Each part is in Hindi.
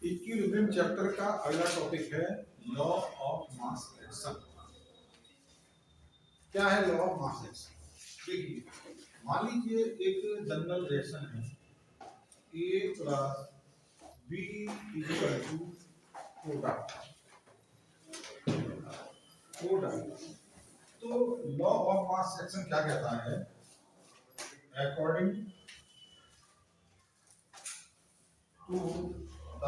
इक्विलिब्रियम चैप्टर का अगला टॉपिक है लॉ ऑफ मास एक्शन। क्या है लॉ ऑफ मास एक्शन? देखिए, मान लीजिए एक जनरल रिएक्शन है A plus B equal to कोडा। तो लॉ ऑफ मास एक्शन क्या कहता है? According to the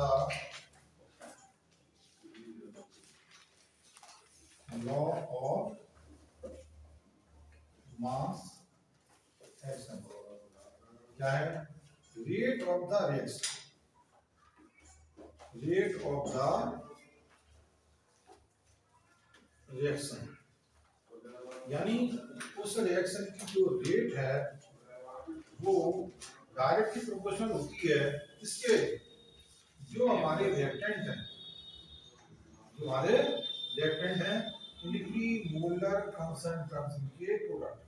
law of mass action क्या है? रेट ऑफ द रिएक्शन यानी उस रिएक्शन की जो रेट है वो डायरेक्टली प्रोपोर्शनल होती है इसके जो हमारे रिएक्टेंट हैं उनकी मोलर कंसंट्रेशन के प्रोडक्ट।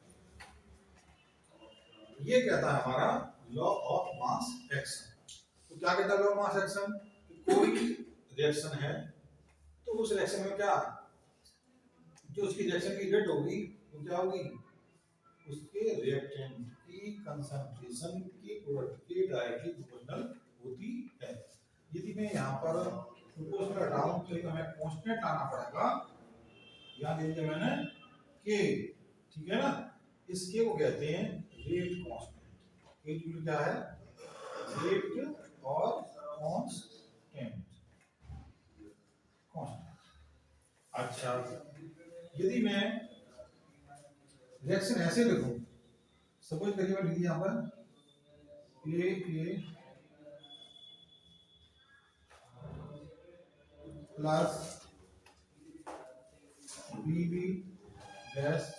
ये कहता है हमारा लॉ ऑफ मास एक्शन। तो क्या कहता है लॉ ऑफ मास एक्शन? कोई रिएक्शन है तो उस रिएक्शन में क्या जो उसकी रिएक्शन की रेट होगी वो क्या होगी? उसके रिएक्टेंट की कंसंट्रेशन के प्रोडक्ट के डायरेक्टली प्रोपोर्शनल होती है। यदि मैं यहाँ पर प्रोपोर्शनल हटाऊं तो एक हमें कांस्टेंट लाना पड़ेगा। यहाँ दे दिया मैंने के, ठीक है ना? इस के को कहते हैं रेट कांस्टेंट। ये जो क्या है? रेट और कांस्टेंट। अच्छा, यदि मैं रिएक्शन ऐसे लिखूं, सपोज करिए मैं लिख दिया यहाँ पर ए प्लस बी डैश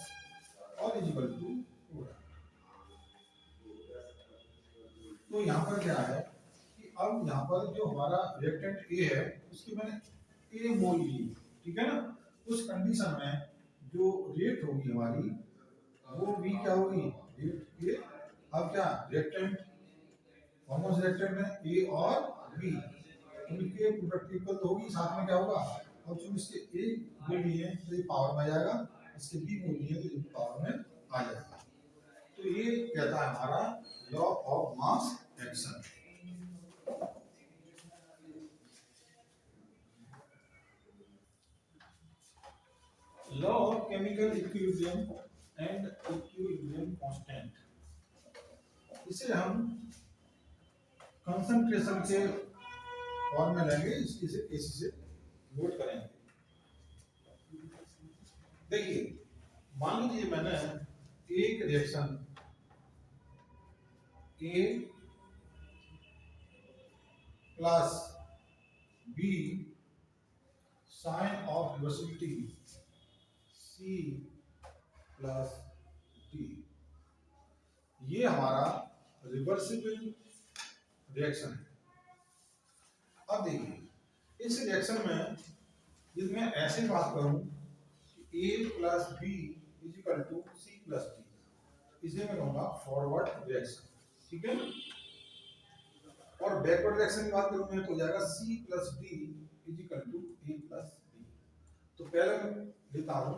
और इक्वल टू। तो यहाँ पर क्या है कि अब यहाँ पर जो हमारा रिएक्टेंट ए है उसकी मैंने ए मोल ली, ठीक है ना? उस कंडीशन में जो रेट होगी हमारी वो बी क्या होगी? Rate A. अब क्या रिएक्टेंट कौन से रिएक्टेंट है? ए और बी, उनके प्रोडक्ट इक्वल तो होगी, साथ में क्या होगा? और जो इसके ए मोल लिए तो ये पावर में आ जाएगा, इसके बी मोल लिए तो ये पावर में आ जाएगा। तो ये कहता है हमारा law of mass action. Law of chemical equilibrium and equilibrium constant, इसे हम कंसंट्रेशन के फॉर्म में लेंगे, इसी से नोट करेंगे। देखिए, मान लीजिए मैंने एक reaction A plus B sign of reversibility C plus D, ये हमारा रिवर्सिबल रिएक्शन है। अब देखिए, इस रिएक्शन में यदि मैं ऐसे बात करूं कि A plus B equal to C plus D, इसे मैं कहूंगा फॉरवर्ड रिएक्शन, ठीक है? और बैकवर्ड रिएक्शन की बात करूं मैं तो हो जाएगा C plus D is equal to A plus B. तो पहले मैं लेता हूं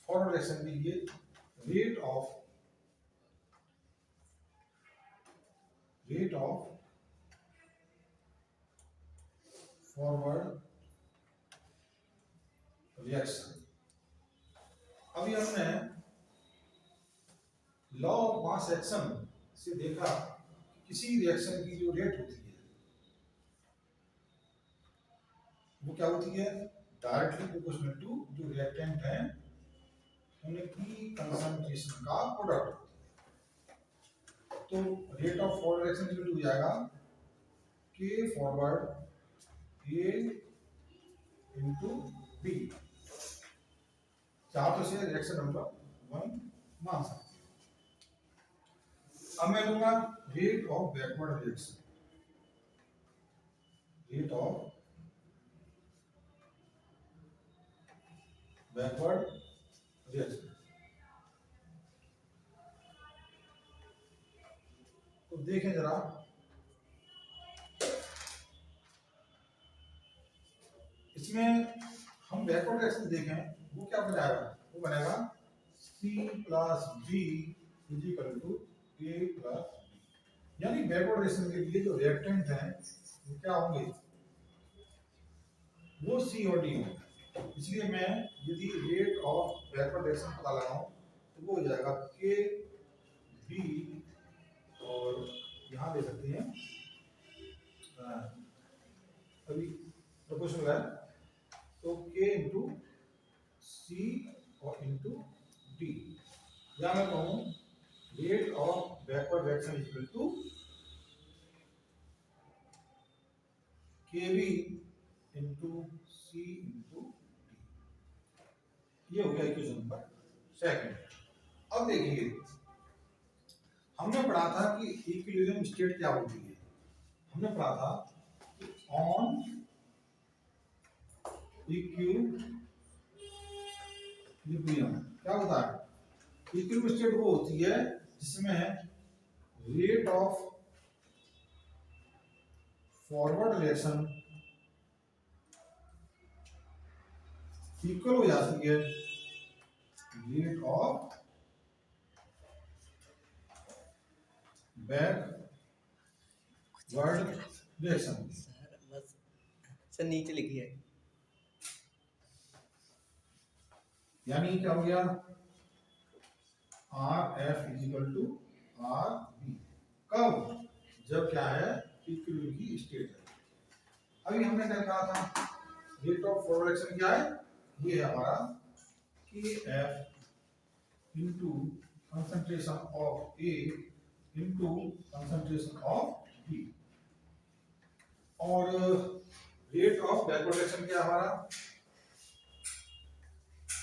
फॉरवर्ड रिएक्शन के लिए रेट ऑफ फॉरवर्ड रिएक्शन। अभी हमने लॉ ऑफ मास एक्शन से देखा कि किसी रिएक्शन की जो रेट होती है वो क्या होती है? डायरेक्टली प्रोपोर्शनल टू जो रिएक्टेंट है उनकी कंसंट्रेशन का प्रोडक्ट। तो rate of forward reaction equal हो जाएगा के फॉरवर्ड ए इनटू बी। चाहे तो से रिएक्शन नंबर 1 मान सकते हैं। अब मैं लूंगा rate of backward reaction, rate of backward reaction. तो देखें जरा, इसमें हम बैकवर्ड डायरेक्शन देखें वो क्या बन जाएगा, वो बनेगा C plus B is equal to A plus B, यानी बैकवर्ड डायरेक्शन के लिए जो रिएक्टेंट है वो क्या होंगे, वो C और D होंगे। इसलिए मैं यदि रेट ऑफ बैकवर्ड डायरेक्शन पता लगाऊं तो वो हो जाएगा K B, और यहाँ दे सकते हैं अभी प्रोपोर्शनल है तो K इंटू C और इंटू D, या मैं कहूँ rate of backward direction equal to KB into C into D। ये हो गया इक्वेशन नंबर सेकंड। अब देखिए हमने पढ़ा था कि इक्विलिब्रियम स्टेट क्या होती है, हमने पढ़ा था कि ऑन इक्विलिब्रियम क्या होता है, इक्विलिब्रियम स्टेट वो होती है जिसमें rate of forward direction equal हो जाती है rate of backward direction. Sir नीचे लिखिए, यानी क्या हो गया RF is equal to RB, कब, जब क्या है इक्विलिब्रियम की स्टेट है। अभी हमने क्या कहा था, रेट ऑफ फॉरवर्ड डायरेक्शन क्या है, ये है हमारा KF into concentration of A into concentration of B, और रेट ऑफ बैकवर्ड डायरेक्शन क्या है हमारा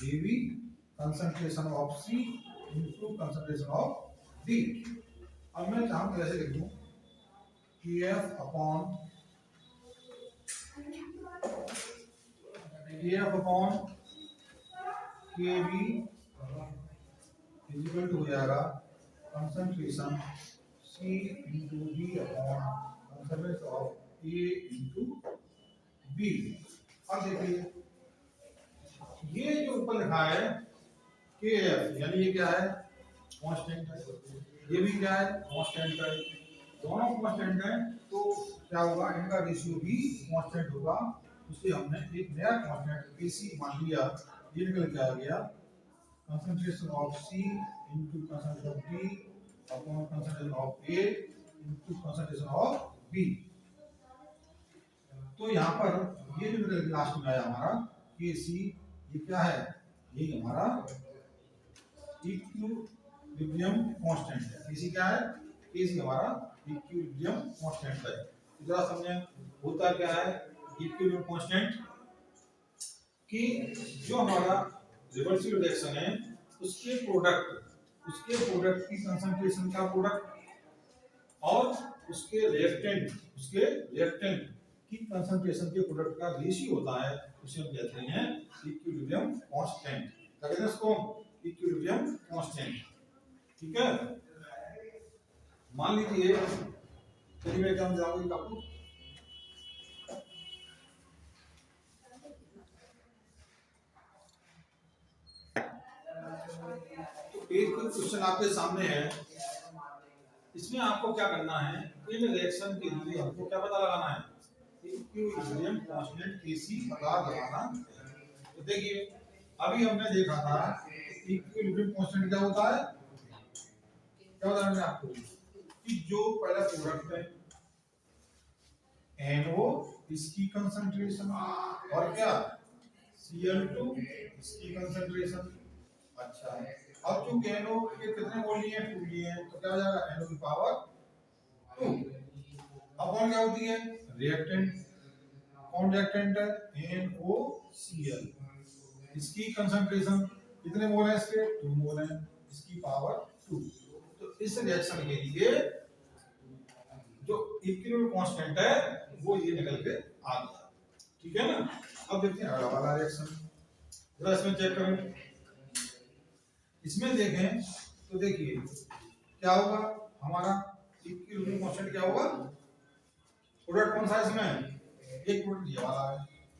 AB concentration of C into concentration of D। अब मैं चाहूँ तो ऐसे लिख दूं KF upon KB equal to हो जाएगा concentration C into B upon concentration of A into B। अब देखिए ये जो ऊपर लिखा है KF, यानी ये क्या है कांस्टेंट है, ये भी क्या है कांस्टेंट है, दोनों कांस्टेंट हैं तो क्या होगा, इनका रेशियो भी कांस्टेंट होगा। उससे हमने एक नया कांस्टेंट AC मान लिया, ये निकल के आ गया concentration of C into concentration of D upon concentration of A into concentration of B। तो यहाँ पर ये जो निकल लास्ट में आया हमारा KC, ये क्या है, ये हमारा इक्विलिब्रियम कांस्टेंट है। KC क्या है, KC हमारा इक्विलिब्रियम कांस्टेंट है। जरा समझे होता क्या है इक्विलिब्रियम कांस्टेंट, कि जो हमारा रिवर्सिबल रिएक्शन है उसके प्रोडक्ट की कंसंट्रेशन का प्रोडक्ट और उसके रिएक्टेंट की कंसंट्रेशन के प्रोडक्ट का रेशियो होता है, उसे हम कहते हैं इक्विलिब्रियम कांस्टेंट। क्या कहते हैं इसको, इक्विलिब्रियम कांस्टेंट। ठीक है, मान लीजिए चलिए मैं क्या समझाऊंगा आपको, एक क्वेश्चन आपके सामने है, इसमें आपको क्या करना है, इन रिएक्शन के लिए हमको क्या पता लगाना है, इक्विलिब्रियम कांस्टेंट KC पता लगाना है। तो देखिए अभी हमने देखा था इक्विलिब्रियम कांस्टेंट क्या होता है, क्या बताया मैंने आपको कि जो पहला प्रोडक्ट है NO इसकी कंसंट्रेशन और क्या Cl2 इसकी कंसंट्रेशन। अच्छा अब चूंकि NO के कितने मोल लिए हैं, 2 लिए हैं, तो क्या हो जाएगा NO की पावर 2 अपॉन क्या होती है रिएक्टेंट, कौन रिएक्टेंट है NOCl, इसकी कंसंट्रेशन कितने मोल है इसके 2 मोल है, इसकी पावर 2। तो इस रिएक्शन के लिए जो इक्विलिब्रियम कांस्टेंट है वो ये निकल के आ गया। ठीक है ना, अब देखते हैं अगला वाला रिएक्शन, जरा इसमें चेक करें, इसमें देखें तो देखिए क्या होगा, हमारा इक्विलिब्रियम कांस्टेंट क्या होगा, प्रोडक्ट कौन सा है इसमें, एक प्रोडक्ट ये वाला है,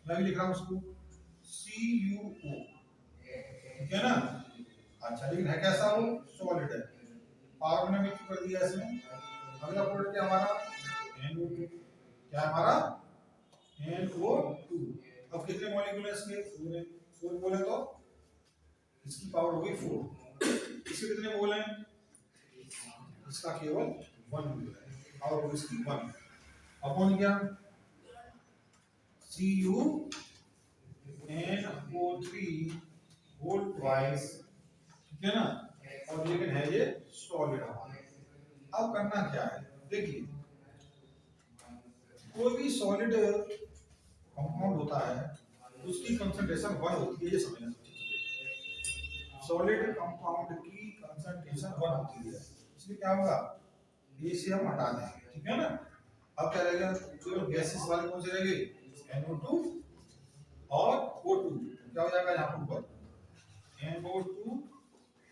मैं भी लिख रहा हूँ उसको CuO, ठीक है ना। अच्छा, लेकिन है कैसा, वो सॉलिड है, पावर मैंने मिक्स कर दिया इसमें। अगला प्रोडक्ट क्या हमारा, NO2, क्या है हमारा NO2। अब कितने मॉलिक्यूल है इसके, पूरे 4 मोल है, तो इसकी पावर हो गई 4। इसके कितने मोल हैं, इसका केवल 1 मोल है, और वो इसकी 1 अपॉन क्या CuNO3 होल ट्वाइस, ठीक है ना। और लेकिन है ये सॉलिड हमारा। अब करना क्या है, देखिए कोई भी सॉलिड कंपाउंड होता है उसकी कंसंट्रेशन 1 होती है, ये समझना चाहिए। सॉलिड कंपाउंड की कंसंट्रेशन 1 होती है, इसलिए क्या होगा, ये से हम हटा देंगे, ठीक है ना। अब क्या रहेगा, जो गैसेस वाले कौन से रहेंगे, NO2 और O2, क्या हो जाएगा यहाँ पर NO2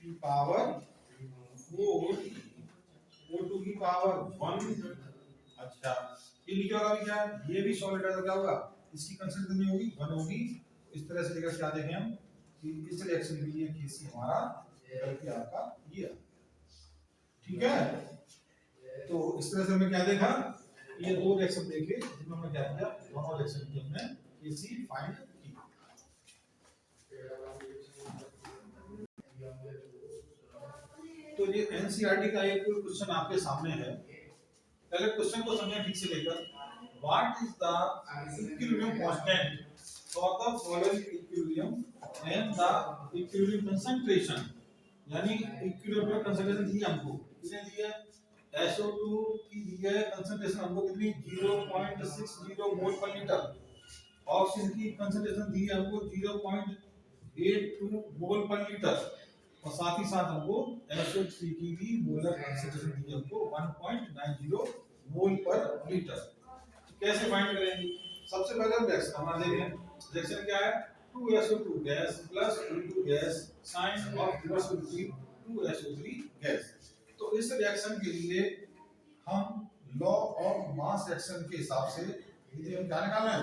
की पावर 4, O2 की पावर 1। अच्छा, ये नीचे वाला भी क्या है, ये भी सॉलिड है, तो क्या होगा, इसकी कंसंट्रेशन नहीं होगी 1 होगी। इस तरह से लेकर क्या देखें हम कि इस रिएक्शन के लिए केसी हमारा गलती आपका ये, ठीक है। तो इस तरह से हमने क्या देखा, ये 2 रिएक्शन देखे जिसमें हमने क्या किया, दोनों रिएक्शन की हमने केसी फाइंड की। तो ये एनसीईआरटी का एक क्वेश्चन आपके सामने है, पहले क्वेश्चन को समझें ठीक से लेकर। What is the equilibrium constant for the following equilibrium and the equilibrium concentration, यानी इक्विलिब्रियम कंसंट्रेशन दी हमको, कितने दी है, SO2 की दी है कंसंट्रेशन हमको कितनी, 0.60 मोल पर लीटर। ऑक्सीजन की कंसंट्रेशन दी है हमको 0.82 मोल पर लीटर, और साथ ही साथ हमको SO3 की भी मोलर कंसंट्रेशन दी है हमको 1.90 मोल पर लीटर। तो कैसे फाइंड करेंगे, सबसे पहले हम रिएक्शन हमारा देखें। रिएक्शन क्या है, 2SO2 gas plus O2 gas sign of reversibility 2SO3 gas. तो इस रिएक्शन के लिए हम लॉ ऑफ मास एक्शन के हिसाब से यदि हम क्या निकालना है,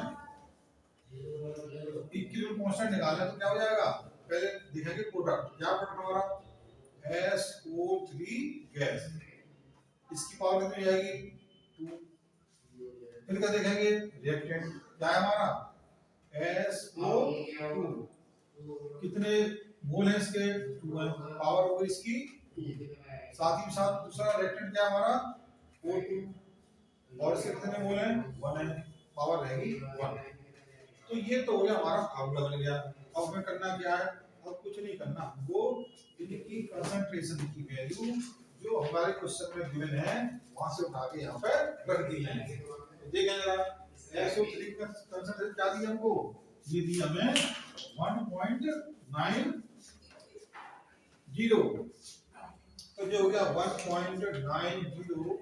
इक्विलिब्रियम कांस्टेंट निकालना है, तो क्या हो जाएगा, पहले देखेंगे प्रोडक्ट, क्या प्रोडक्ट हमारा SO3 गैस, इसकी पावर कितनी जाएगी 2। फिर क्या देखेंगे, रिएक्टेंट क्या है हमारा SO2, कितने मोल है इसके, 2 है, पावर हो गई इसकी 2। साथ ही साथ दूसरा रिएक्टेंट क्या है हमारा O2, और इसके कितने मोल हैं, 1 है, पावर रहेगी 1। तो ये तो हो गया हमारा फार्मूला बन गया। अब हमें करना क्या है, अब कुछ नहीं करना, वो इनकी कंसंट्रेशन की वैल्यू जो हमारे क्वेश्चन में गिवन है वहां से उठा के यहाँ पर रख दी है। तो देखें जरा, SO3 का कंसंट्रेशन क्या दी हमको, ये दी हमें 1.90, तो जो हो गया 1.90,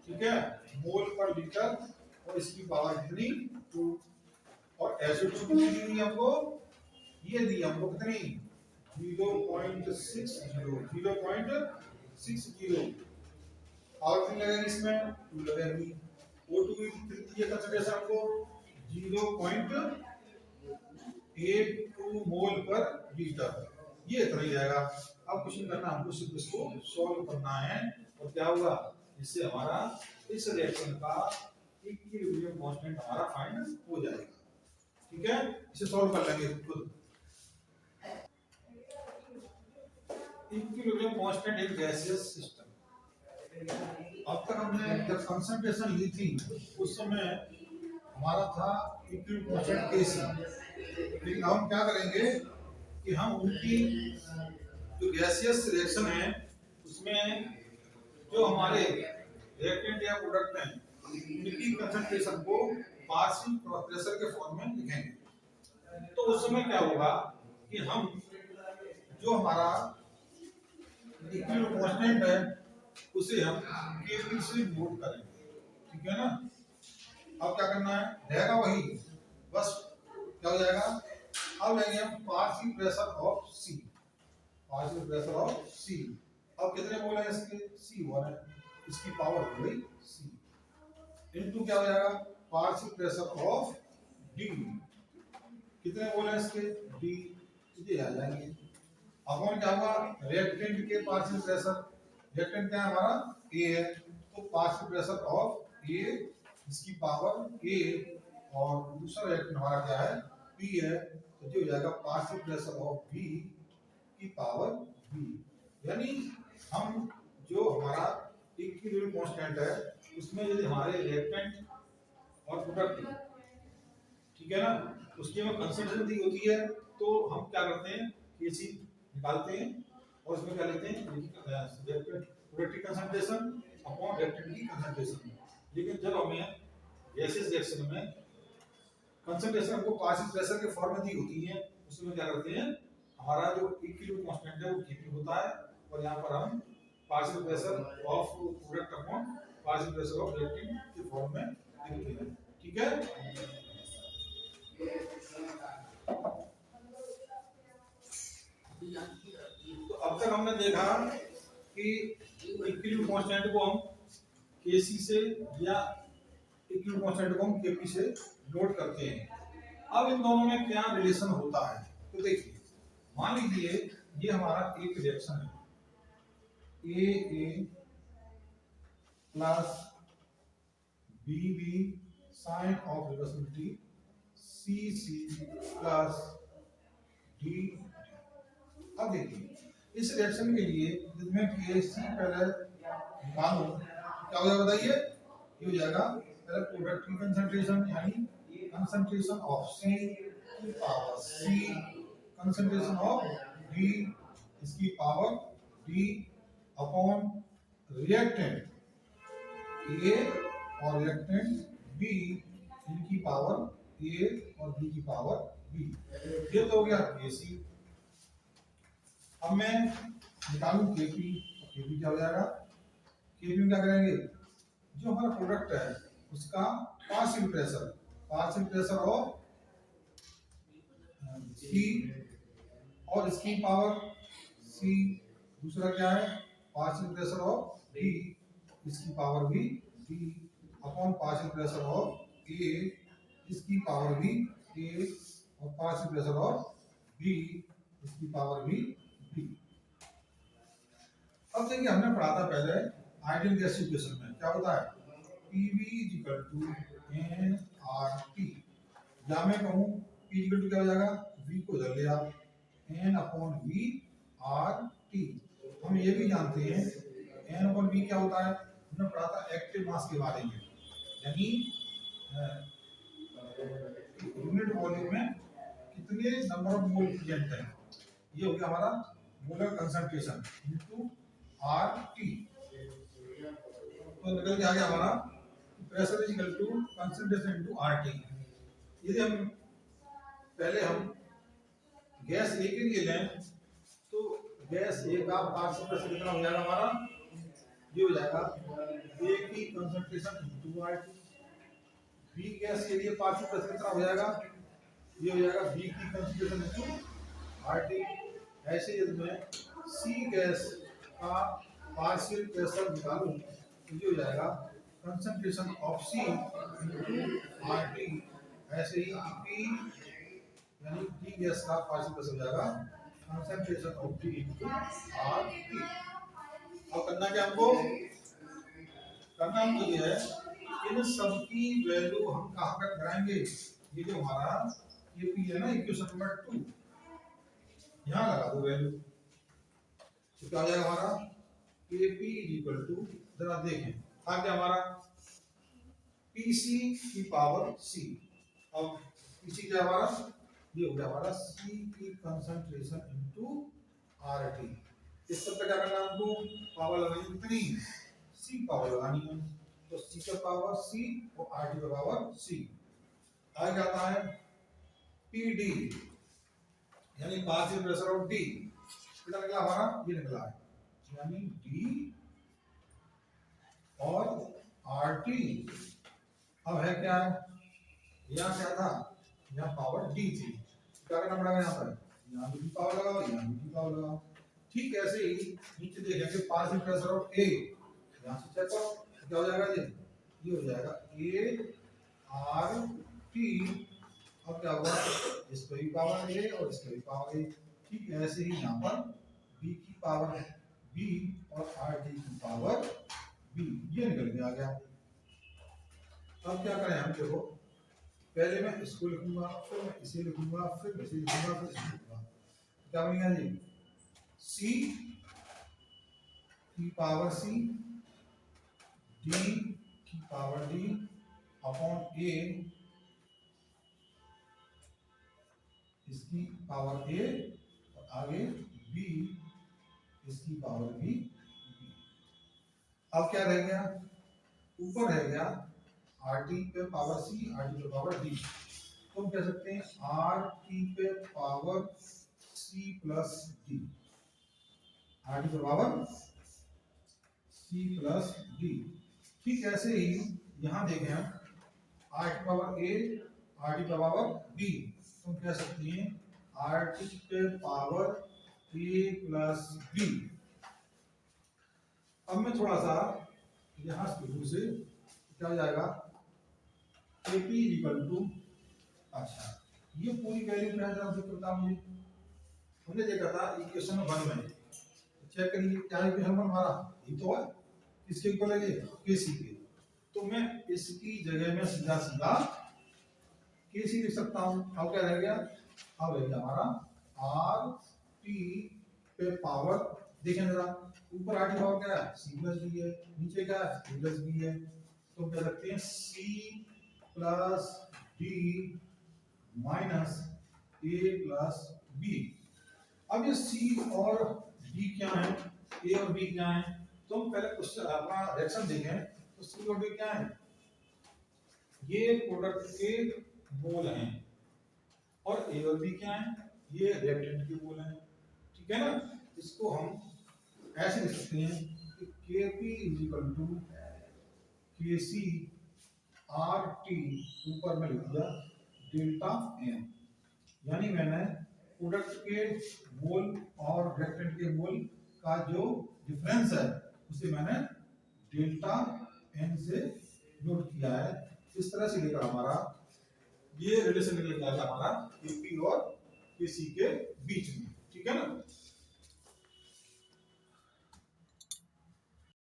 ठीक है, मोल पर लीटर, और इसकी पावर कितनी 2। और SO2 कितनी दी हमको, ये दी हमको कितनी 0.60, और कितनी लगेगी इसमें 2 लगेगी। O2 की कितनी है कंसंट्रेशन हमको 0.82 मोल पर लीटर, ये इतना ही जाएगा। अब कुछ नहीं करना, हमको सिर्फ इसको सॉल्व करना है, और क्या होगा, इससे हमारा इस रिएक्शन का इक्विलिब्रियम कांस्टेंट हमारा फाइंड हो जाएगा, ठीक है। इसे सॉल्व कर लेंगे खुद। Equilibrium constant in gaseous system, अब तक हमने जब कंसंट्रेशन ली थी उस समय हमारा था इक्विलिब्रियम कांस्टेंट Kc, लेकिन हम क्या करेंगे कि हम उनकी जो गैसियस रिएक्शन है उसमें जो हमारे रिएक्टेंट या प्रोडक्ट हैं उनकी कंसंट्रेशन को पार्शियल प्रेशर के फॉर्म में लिखेंगे। तो उस समय क्या होगा कि हम जो हमारा इक्विलिब्रियम कांस्टेंट है उसे हम केल्विन से नोट करेंगे, ठीक है ना। अब क्या करना है, रहेगा वही, बस क्या हो जाएगा, अब लेंगे हम partial pressure of C, partial pressure of C। अब कितने मोल है इसके, C1 है, इसकी पावर हो गई C, इनटू क्या हो जाएगा पार्शियल प्रेशर ऑफ D, कितने मोल है इसके डी, ये आ जाएंगे। अपॉन क्या होगा रिएक्टेंट के पार्शियल प्रेशर, रिएक्टेंट क्या है हमारा ए है, तो पार्शियल प्रेशर ऑफ ए इसकी पावर ए, और दूसरा रिएक्टेंट हमारा क्या है पी है, तो जो हो जाएगा पार्शियल प्रेशर ऑफ बी की पावर बी। यानी हम जो हमारा इक्विलिब्रियम कांस्टेंट है उसमें यदि हमारे रिएक्टेंट और प्रोडक्ट ठीक है ना उसकी हमें कंसंट्रेशन दी होती है, तो हम क्या करते हैं केसी निकालते हैं और उसमें क्या लेते हैं प्रोडक्ट की कंसंट्रेशन अपॉन रिएक्टेंट की कंसंट्रेशन। लेकिन जब हमें गैसेस रिएक्शन में कंसंट्रेशन हमको पार्शियल प्रेशर के फॉर्म में दी होती है, उसमें क्या करते हैं हमारा जो इक्विलिब्रियम कांस्टेंट है वो केपी होता है, और यहाँ पर हम partial pressure of product upon partial pressure of reactant के फॉर्म में लिखते हैं। ठीक है, तो अब तक हमने देखा कि इक्विलिब्रियम कांस्टेंट को हम केसी से या इक्विलिब्रियम कांस्टेंट को हम केपी से नोट करते हैं। अब इन दोनों में क्या रिलेशन होता है, तो देखिए मान लीजिए ये हमारा एक रिएक्शन है A plus B sign of reversibility C plus D. अब देखिए इस रिएक्शन के लिए जिसमें के सी पहले निकालो क्या हो जाएगा बताइए, ये हो जाएगा पहले प्रोडक्ट की कंसंट्रेशन यानी कंसंट्रेशन ऑफ सी की power C, concentration of D इसकी power D upon reactant A और रिएक्टेंट बी इनकी पावर ए और बी की पावर बी। ये तो हो गया केसी। अब मैं निकालूं केपी, केपी क्या हो जाएगा, केपी में क्या करेंगे जो हमारा प्रोडक्ट है उसका पार्शियल प्रेशर ऑफ सी और इसकी पावर सी, दूसरा क्या है पार्शियल प्रेशर ऑफ डी इसकी पावर भी D upon partial pressure of A इसकी पावर भी ए और पार्शियल प्रेशर ऑफ बी इसकी पावर भी बी। अब देखिए हमने पढ़ा था पहले आइडियल गैस इक्वेशन में क्या होता है PV = nRT, या मैं कहूँ P = क्या हो जाएगा V को इधर ले आओ N/V RT। हम ये भी जानते हैं N/V क्या होता है, हमने पढ़ा था एक्टिव मास के बारे में, यानी यूनिट वॉल्यूम में कितने नंबर ऑफ मोल प्रेजेंट है, ये हो गया हमारा मोलर कंसंट्रेशन इनटू RT। तो निकल के आ गया हमारा प्रेशर = कंसंट्रेशन इनटू RT। यदि हम पहले हम गैस ए के लिए लें तो गैस ए का पार्शियल प्रेशर कितना हो जाएगा हमारा, ये हो जाएगा ए की concentration into RT। B gas के लिए पार्शियल प्रेशर कितना हो जाएगा, ये हो जाएगा बी की कंसंट्रेशन इनटू RT। ऐसे यदि मैं सी गैस का पार्शियल प्रेशर निकालूं तो ये हो जाएगा concentration of C into RT। ऐसे ही पी यानी डी गैस का पार्शियल प्रेशर हो जाएगा concentration of D into RT। अब करना क्या हमको, करना हमको ये है इन सब की वैल्यू हम कहां तक कराएंगे, ये जो हमारा केपी है ना इक्वेशन नंबर 2 यहां लगा दो वैल्यू, तो क्या हो जाएगा हमारा केपी = जरा देखें आ गया हमारा पीसी की पावर सी। अब पीसी क्या हमारा, ये हो गया हमारा सी की कंसंट्रेशन इनटू RT। इस सब पे क्या करना है हमको, पावर लगानी कितनी, सी पावर लगानी है, तो सी का पावर सी और RT का पावर सी। आगे आता है PD यानी पार्शियल प्रेशर ऑफ डी, कितना निकला हमारा, ये निकला है यानी डी और RT। अब है क्या है, यहाँ क्या था, यहाँ पावर डी थी, क्या करना पड़ेगा यहाँ पर, यहाँ भी पावर लगाओ यहाँ भी पावर लगाओ। ठीक ऐसे ही नीचे देखेंगे पार्शियल प्रेशर ऑफ ए, यहाँ से चेक करो क्या हो जाएगा, ये हो जाएगा A RT अब क्या हुआ, इसका भी पावर ए और इसका भी पावर ए। ठीक ऐसे ही यहाँ पर b की पावर b और rt की पावर b, ये निकल के आ गया। अब क्या करें हम, देखो पहले मैं इसको लिखूंगा, फिर मैं इसे लिखूंगा, फिर मैं इसे लिखूंगा, फिर इसे लिखूंगा। क्या बनेगा जी, c की पावर c, d की पावर d अपॉन a, इसकी पावर a और आगे b इसकी पावर b। अब क्या रह गया, ऊपर रह गया rt पे पावर c, rt पे पावर d। तो हम कह सकते हैं rt पे power c plus d, rt पे पावर c प्लस d। ठीक ऐसे ही यहाँ देखें हम rt पावर a, rt पे पावर b, तो हम कह सकते हैं rt पे पावर a प्लस b। अब मैं थोड़ा सा यहाँ से क्या हो जाएगा, AP इक्वल टू, अच्छा ये पूरी वैल्यू क्या है जरा देखो बता मुझे। हमने देखा था इक्वेशन 1 में, चेक करिए क्या इक्वेशन 1 हमारा ये तो है, किसके इक्वल है ये, KC के। तो मैं इसकी जगह में सीधा सीधा KC लिख सकता हूँ। अब क्या रह गया, अब रह गया हमारा RT पे पावर, देखें जरा ऊपर RT पावर क्या है, C प्लस B है, नीचे क्या है, C प्लस B है। तो कह सकते हैं C plus D minus A plus B। अब ये C और D क्या है, A और B क्या है, तो हम पहले कुछ अपना रिएक्शन देखें। तो C और D क्या है, ये प्रोडक्ट के मोल हैं, और A और B क्या है, ये रिएक्टेंट के मोल हैं। ठीक है ना, इसको हम ऐसे लिख सकते हैं कि Kp is equal to Kc RT, ऊपर में लिख दिया डेल्टा n, यानी मैंने प्रोडक्ट के मोल और रिएक्टेंट के मोल का जो डिफरेंस है उसे मैंने डेल्टा n से नोट किया है। इस तरह से लेकर हमारा ये रिलेशन निकल गया हमारा Kp और Kc के बीच में। ठीक है ना।